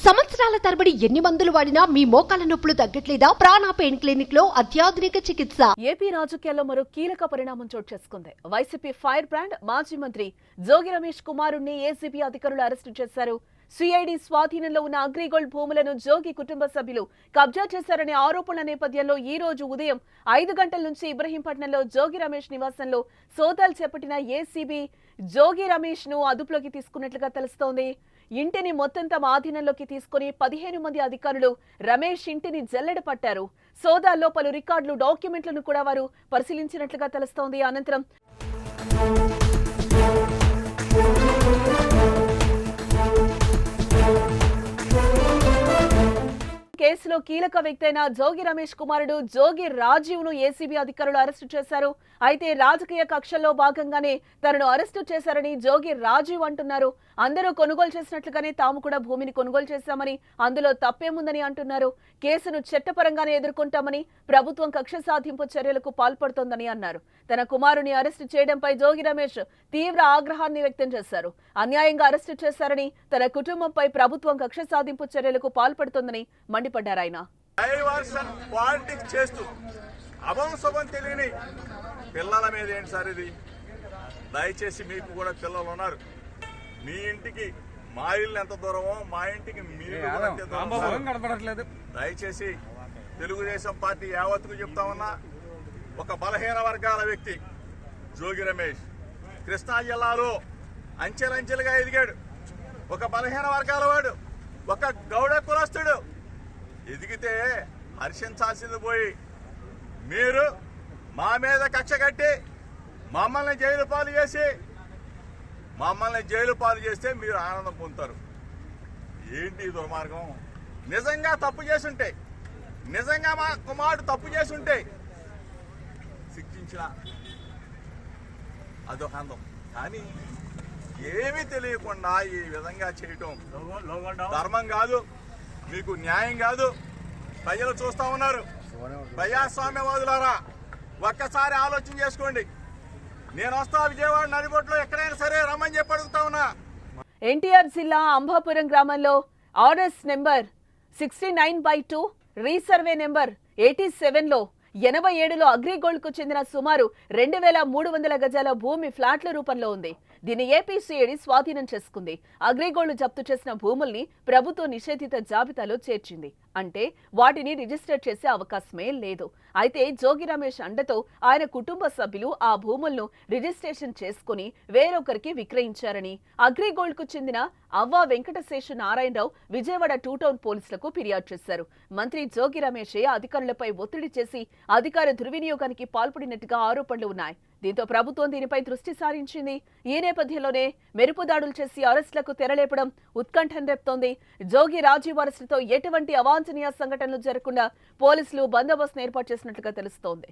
సంవత్సరాల తరబడి ఎన్ని మందులు వాడినా మీ మోకాల నొప్పులు తగ్గట్లేదా? ప్రాణ పెయిన్ క్లినిక్ లో అత్యాధునిక చికిత్స. ఏపీ రాజకీయాల్లో మరో కీలక పరిణామం చోటు చేసుకుంది. వైసీపీ ఫైర్ బ్రాండ్ మాజీ మంత్రి జోగి రమేష్ కుమారుణ్ణి ఏసీబీ అధికారులు అరెస్టు చేశారు. సిఐడి స్వాధీనంలో ఉన్న అగ్రిగోల్డ్ భూములను జోగి కుటుంబ సభ్యులు కబ్జా చేశారనే ఆరోపణల నేపథ్యంలో ఈ రోజు ఉదయం 5 గంటల నుంచి ఇబ్రహీంపట్నంలో జోగి రమేష్ నివాసంలో సోదాలు చేపట్టిన ఏసీబీ జోగి రమేష్ ను అదుపులోకి తీసుకున్నట్లుగా తెలుస్తోంది. ఇంటిని మొత్తం తమ ఆధీనంలోకి తీసుకుని 15 మంది అధికారులు రమేష్ ఇంటిని జల్లెడ పట్టారు. సోదాల్లో పలు రికార్డులు, డాక్యుమెంట్లను కూడా వారు పరిశీలించినట్లుగా తెలుస్తోంది. అనంతరం కేసులో కీలక వ్యక్తి అయిన జోగి రమేష్ కుమారుడు జోగి రాజీవ్ ను ఏసీబీ అధికారులు అరెస్టు చేశారు. అయితే రాజకీయ కక్షల్లో భాగంగానే తనను అరెస్టు చేశారని జోగి రాజీవ్ అంటున్నారు. అందరూ కొనుగోలు చేసినట్లుగానే తాము కూడా భూమిని కొనుగోలు చేశామని, అందులో తప్పేముందని అంటున్నారు. కేసును చట్టపరంగానే ఎదుర్కొంటామని, ప్రభుత్వం కక్ష సాధింపు చర్యలకు పాల్పడుతోందని అన్నారు. తన కుమారుని అరెస్టు చేయడంపై జోగి రమేష్ తీవ్ర ఆగ్రహాన్ని వ్యక్తం చేశారు. అన్యాయంగా అరెస్టు చేశారని, తన కుటుంబంపై ప్రభుత్వం కక్ష సాధింపు చర్యలకు పాల్పడుతోందని మండిపడ్డారు. ఆయన పిల్లల మీద ఏంటి సార్ ఇది? దయచేసి మీకు కూడా పిల్లలు ఉన్నారు. మీ ఇంటికి మా ఇల్లు ఎంత దూరమో మా ఇంటికి మీరు కనపడట్లేదు. దయచేసి తెలుగుదేశం పార్టీ యావత్తుకు చెప్తా ఉన్నా, ఒక బలహీన వర్గాల వ్యక్తి జోగి రమేష్ కృష్ణా జిల్లాలో అంచెలంచెలుగా ఎదిగాడు. ఒక బలహీన వర్గాల వాడు, ఒక గౌడ కులస్తుడు. ఎదిగితే హర్షించాల్సింది పోయి మీరు మా మీద కక్ష కట్టి మమ్మల్ని జైలు పాలు చేస్తే మీరు ఆనందం పొందుతారు. ఏంటి దుర్మార్గం? నిజంగా తప్పు చేసుంటే, నిజంగా మా కుమారుడు తప్పు చేసుంటే శిక్షించిన అదొక కానీ ఏమీ తెలియకుండా ఈ విధంగా చేయటం ధర్మం కాదు, మీకు న్యాయం కాదు. ప్రజలు చూస్తా ఉన్నారు. ప్రజాస్వామ్యవాదులారా, ఒక్కసారి ఆలోచన చేసుకోండి. నేను వస్తా విజయవాడ నడిబొట్లో ఎక్కడైనా సరే రమ్మని చెప్పి అడుగుతా ఉన్నా. ఎన్టీఆర్ జిల్లా అంబాపురం గ్రామంలో ఆర్ఎస్ నెంబర్ 69/2 రీసర్వే నెంబర్ 87లో 87లో అగ్రిగోల్డ్ కు చెందిన సుమారు 2300 గజాల భూమి ఫ్లాట్ల రూపంలో ఉంది. దీన్ని ఏపీసీఐడి స్వాధీనం చేసుకుంది. అగ్రిగోల్డ్ జప్తు చేసిన భూముల్ని ప్రభుత్వం నిషేధిత జాబితాలో చేర్చింది. అంటే వాటిని రిజిస్టర్ చేసే అవకాశమే లేదు. అయితే జోగి రమేష్ అండతో ఆయన కుటుంబ సభ్యులు ఆ భూములను రిజిస్ట్రేషన్ చేసుకుని వేరొకరికి విక్రయించారని అగ్రిగోల్డ్ కు చెందిన అవ్వ వెంకటశేషు నారాయణరావు విజయవాడ 2 టౌన్ పోలీసులకు ఫిర్యాదు చేశారు. మంత్రి జోగి రమేషే అధికారులపై ఒత్తిడి చేసి అధికార దుర్వినియోగానికి పాల్పడినట్టుగా ఆరోపణలు ఉన్నాయి. దీంతో ప్రభుత్వం దీనిపై దృష్టి సారించింది. ఈ నేపథ్యంలోనే మెరుపు దాడులు చేసి అరెస్టులకు తెరలేపడం ఉత్కంఠం రేపుతోంది. జోగి రాజీవ్ అరెస్టుతో ఎటువంటి అవాంఛనీయ సంఘటనలు జరగకుండా పోలీసులు బందోబస్తును ఏర్పాటు చేసినట్లుగా తెలుస్తోంది.